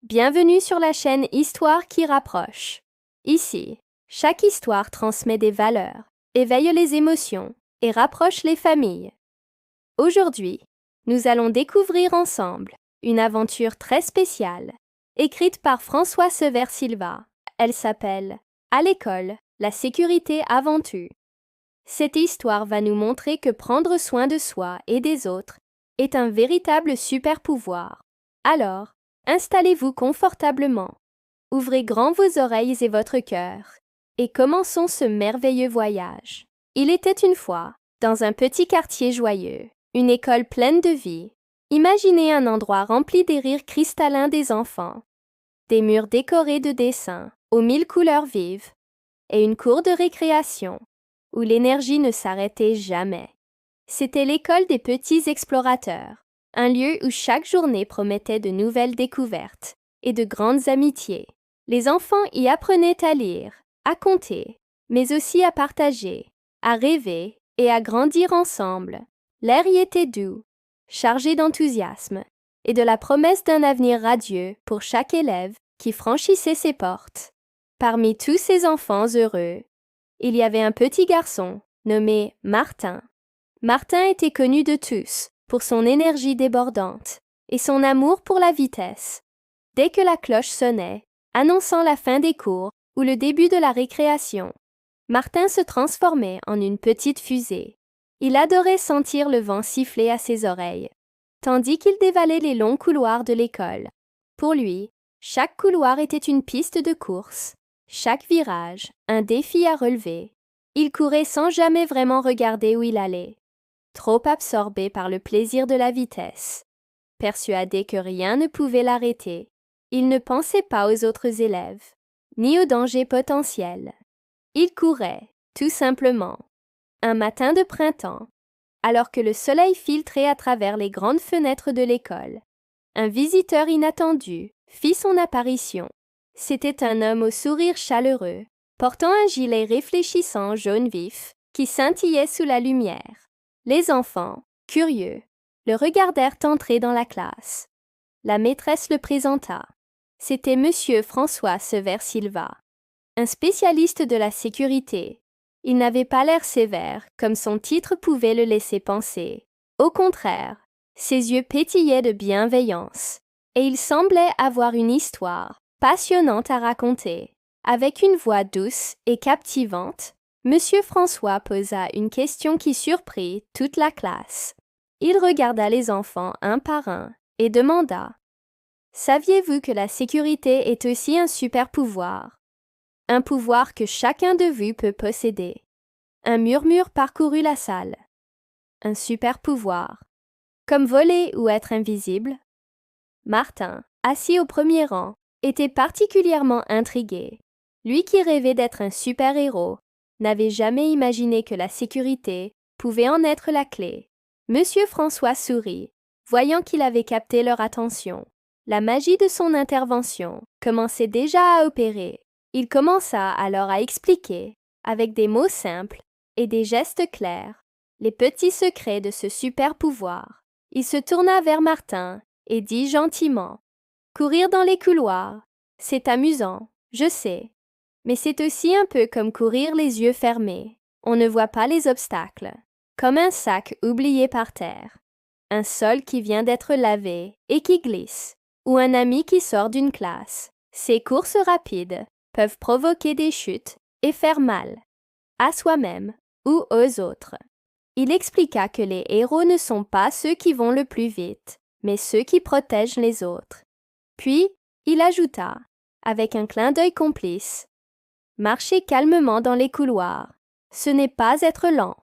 Bienvenue sur la chaîne Histoire qui rapproche. Ici, chaque histoire transmet des valeurs, éveille les émotions et rapproche les familles. Aujourd'hui, nous allons découvrir ensemble une aventure très spéciale, écrite par François Sever-Silva. Elle s'appelle « À l'école, la sécurité avant tout ». Cette histoire va nous montrer que prendre soin de soi et des autres est un véritable super-pouvoir. Alors, installez-vous confortablement, ouvrez grand vos oreilles et votre cœur, et commençons ce merveilleux voyage. Il était une fois, dans un petit quartier joyeux, une école pleine de vie. Imaginez un endroit rempli des rires cristallins des enfants, des murs décorés de dessins aux 1000 couleurs vives, et une cour de récréation où l'énergie ne s'arrêtait jamais. C'était l'école des petits explorateurs, un lieu où chaque journée promettait de nouvelles découvertes et de grandes amitiés. Les enfants y apprenaient à lire, à compter, mais aussi à partager, à rêver et à grandir ensemble. L'air y était doux, chargé d'enthousiasme et de la promesse d'un avenir radieux pour chaque élève qui franchissait ses portes. Parmi tous ces enfants heureux, il y avait un petit garçon nommé Martin. Martin était connu de tous pour son énergie débordante et son amour pour la vitesse. Dès que la cloche sonnait, annonçant la fin des cours ou le début de la récréation, Martin se transformait en une petite fusée. Il adorait sentir le vent siffler à ses oreilles, tandis qu'il dévalait les longs couloirs de l'école. Pour lui, chaque couloir était une piste de course, chaque virage, un défi à relever. Il courait sans jamais vraiment regarder où il allait, trop absorbé par le plaisir de la vitesse. Persuadé que rien ne pouvait l'arrêter, il ne pensait pas aux autres élèves, ni aux dangers potentiels. Il courait, tout simplement. Un matin de printemps, alors que le soleil filtrait à travers les grandes fenêtres de l'école, un visiteur inattendu fit son apparition. C'était un homme au sourire chaleureux, portant un gilet réfléchissant jaune vif qui scintillait sous la lumière. Les enfants, curieux, le regardèrent entrer dans la classe. La maîtresse le présenta. C'était Monsieur François Sever-Silva, un spécialiste de la sécurité. Il n'avait pas l'air sévère, comme son titre pouvait le laisser penser. Au contraire, ses yeux pétillaient de bienveillance, et il semblait avoir une histoire passionnante à raconter. Avec une voix douce et captivante, Monsieur François posa une question qui surprit toute la classe. Il regarda les enfants un par un et demanda « Saviez-vous que la sécurité est aussi un super pouvoir? Un pouvoir que chacun de vous peut posséder. » Un murmure parcourut la salle. Un super pouvoir. Comme voler ou être invisible? Martin, assis au premier rang, était particulièrement intrigué. Lui qui rêvait d'être un super-héros, n'avait jamais imaginé que la sécurité pouvait en être la clé. Monsieur François sourit, voyant qu'il avait capté leur attention. La magie de son intervention commençait déjà à opérer. Il commença alors à expliquer, avec des mots simples et des gestes clairs, les petits secrets de ce super pouvoir. Il se tourna vers Martin et dit gentiment « Courir dans les couloirs, c'est amusant, je sais, mais c'est aussi un peu comme courir les yeux fermés. On ne voit pas les obstacles, comme un sac oublié par terre, un sol qui vient d'être lavé et qui glisse, ou un ami qui sort d'une classe. Ces courses rapides peuvent provoquer des chutes et faire mal, à soi-même ou aux autres. » Il expliqua que les héros ne sont pas ceux qui vont le plus vite, mais ceux qui protègent les autres. Puis, il ajouta, avec un clin d'œil complice, « Marcher calmement dans les couloirs, ce n'est pas être lent,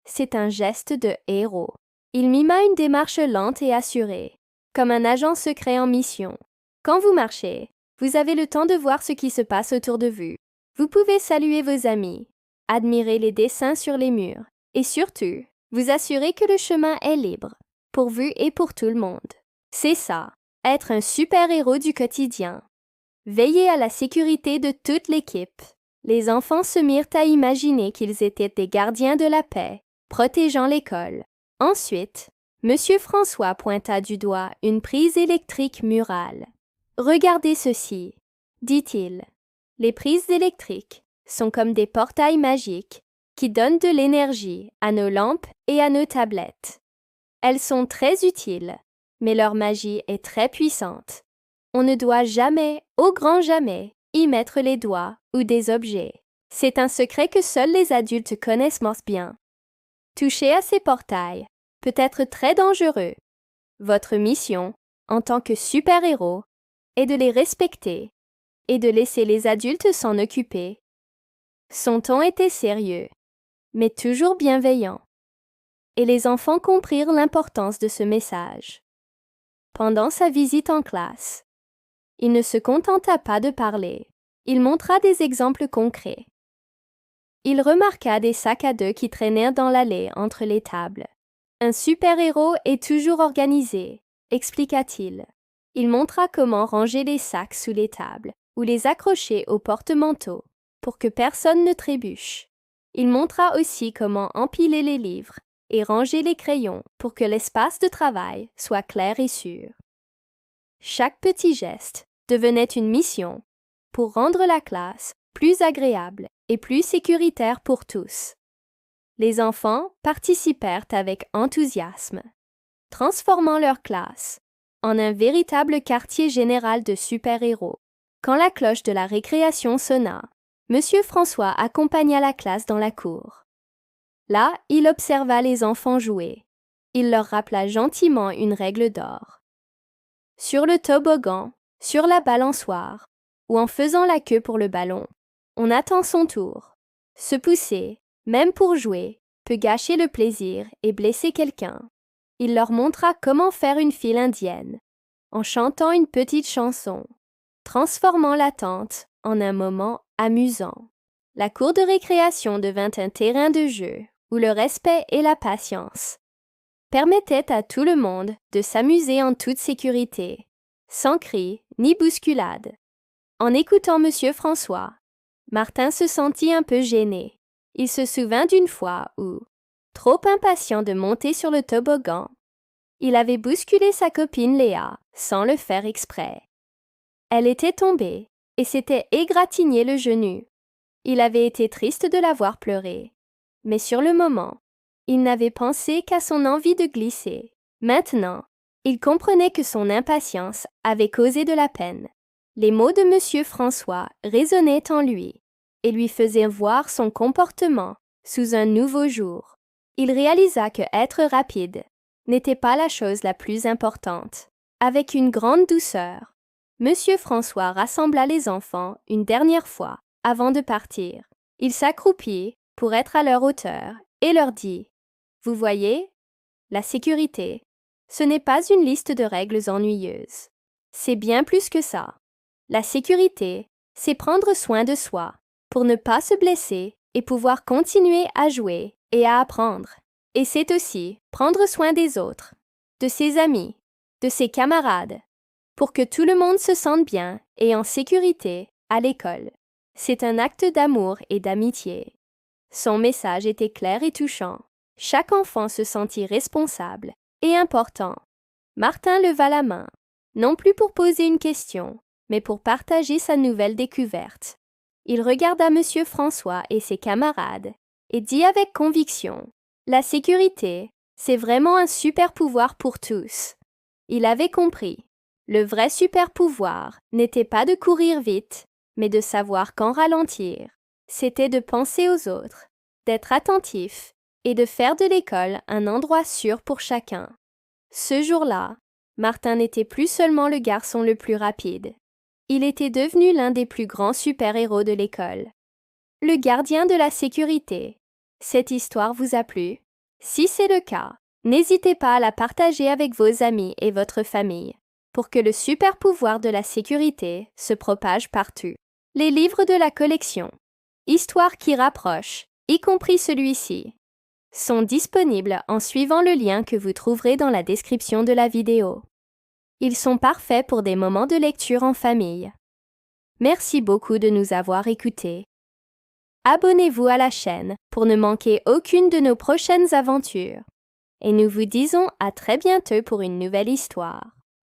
c'est un geste de héros. » Il mima une démarche lente et assurée, comme un agent secret en mission. Quand vous marchez, vous avez le temps de voir ce qui se passe autour de vous. Vous pouvez saluer vos amis, admirer les dessins sur les murs, et surtout, vous assurer que le chemin est libre, pour vous et pour tout le monde. C'est ça, être un super-héros du quotidien. Veiller à la sécurité de toute l'équipe. Les enfants se mirent à imaginer qu'ils étaient des gardiens de la paix, protégeant l'école. Ensuite, Monsieur François pointa du doigt une prise électrique murale. Regardez ceci, dit-il. Les prises électriques sont comme des portails magiques qui donnent de l'énergie à nos lampes et à nos tablettes. Elles sont très utiles, mais leur magie est très puissante. On ne doit jamais, au grand jamais, y mettre les doigts ou des objets. C'est un secret que seuls les adultes connaissent bien. Toucher à ces portails peut être très dangereux. Votre mission, en tant que super-héros, est de les respecter et de laisser les adultes s'en occuper. Son ton était sérieux, mais toujours bienveillant. Et les enfants comprirent l'importance de ce message. Pendant sa visite en classe, il ne se contenta pas de parler. Il montra des exemples concrets. Il remarqua des sacs à dos qui traînaient dans l'allée entre les tables. Un super-héros est toujours organisé, expliqua-t-il. Il montra comment ranger les sacs sous les tables ou les accrocher au porte-manteau pour que personne ne trébuche. Il montra aussi comment empiler les livres et ranger les crayons pour que l'espace de travail soit clair et sûr. Chaque petit geste devenait une mission pour rendre la classe plus agréable et plus sécuritaire pour tous. Les enfants participèrent avec enthousiasme, transformant leur classe en un véritable quartier général de super-héros. Quand la cloche de la récréation sonna, M. François accompagna la classe dans la cour. Là, il observa les enfants jouer. Il leur rappela gentiment une règle d'or. Sur le toboggan, sur la balançoire, ou en faisant la queue pour le ballon, on attend son tour. Se pousser, même pour jouer, peut gâcher le plaisir et blesser quelqu'un. Il leur montra comment faire une file indienne, en chantant une petite chanson, transformant l'attente en un moment amusant. La cour de récréation devint un terrain de jeu où le respect et la patience permettaient à tout le monde de s'amuser en toute sécurité, sans cris ni bousculade. En écoutant M. François, Martin se sentit un peu gêné. Il se souvint d'une fois où, trop impatient de monter sur le toboggan, il avait bousculé sa copine Léa sans le faire exprès. Elle était tombée et s'était égratigné le genou. Il avait été triste de la voir pleurer, mais sur le moment, il n'avait pensé qu'à son envie de glisser. Maintenant, il comprenait que son impatience avait causé de la peine. Les mots de M. François résonnaient en lui et lui faisaient voir son comportement sous un nouveau jour. Il réalisa que être rapide n'était pas la chose la plus importante. Avec une grande douceur, M. François rassembla les enfants une dernière fois avant de partir. Il s'accroupit pour être à leur hauteur et leur dit « Vous voyez, la sécurité, ce n'est pas une liste de règles ennuyeuses. C'est bien plus que ça. La sécurité, c'est prendre soin de soi pour ne pas se blesser et pouvoir continuer à jouer et à apprendre. Et c'est aussi prendre soin des autres, de ses amis, de ses camarades, pour que tout le monde se sente bien et en sécurité à l'école. C'est un acte d'amour et d'amitié. » Son message était clair et touchant. Chaque enfant se sentit responsable et important. Martin leva la main, non plus pour poser une question, mais pour partager sa nouvelle découverte. Il regarda M. François et ses camarades et dit avec conviction « La sécurité, c'est vraiment un super pouvoir pour tous. » Il avait compris. Le vrai super pouvoir n'était pas de courir vite, mais de savoir quand ralentir. C'était de penser aux autres, d'être attentif et de faire de l'école un endroit sûr pour chacun. Ce jour-là, Martin n'était plus seulement le garçon le plus rapide. Il était devenu l'un des plus grands super-héros de l'école. Le gardien de la sécurité. Cette histoire vous a plu? Si c'est le cas, n'hésitez pas à la partager avec vos amis et votre famille pour que le super pouvoir de la sécurité se propage partout. Les livres de la collection Histoire qui rapproche, y compris celui-ci, sont disponibles en suivant le lien que vous trouverez dans la description de la vidéo. Ils sont parfaits pour des moments de lecture en famille. Merci beaucoup de nous avoir écoutés. Abonnez-vous à la chaîne pour ne manquer aucune de nos prochaines aventures. Et nous vous disons à très bientôt pour une nouvelle histoire.